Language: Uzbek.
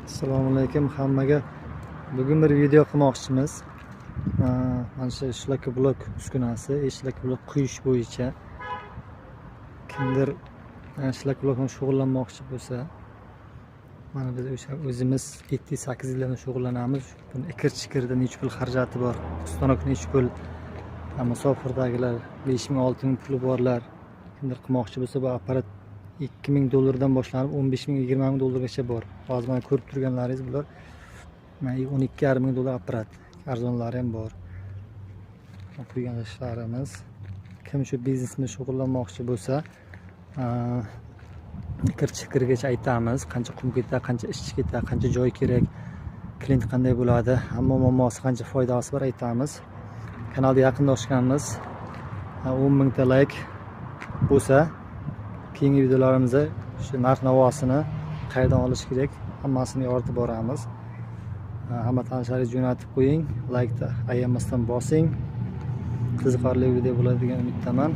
Assalomu alaykum hammaga. Bugun bir video qilmoqchimiz. Mana shu shlak-blok uskunasi, shlak-blok quyish bo'yicha kimdir shlak-blok bilan shug'ullanmoqchi bo'lsa, mana biz o'zimiz 7-8 yildan shug'ullanamiz. Buni ikir-chikirda necha pul xarajati bor, ustanok necha pul, musofirdagilar 5,000-6,000 puli borlar. Kimdir qilmoqchi bo'lsa, bu apparat $2,000 boshlanib 15,000 $20,000gacha bor. Hozir mana ko'rib turganlaringiz bular $12,500 apparat. Arzonlari ham bor. Qo'ygan ishlarimiz. Kim shu biznesni shug'ullanmoqchi bo'lsa, kir-chikirgacha aytamiz, qancha qum ketadi, qancha ishchi ketadi, qancha joy kerak, klient qanday bo'ladi, hamma muammosi qancha foydasi bor aytamiz. Kanalga yaqinlashganmiz. 10,000 ta like bo'lsa, keyingi videolarimizda shu narx-navosini qayerdan olish kerak, hammasini yoritib boramiz. Hamma tanishlaringizni jo'natib qo'ying, like da ayamasdan bosing. Qiziqarli video bo'ladi degan umiddaman.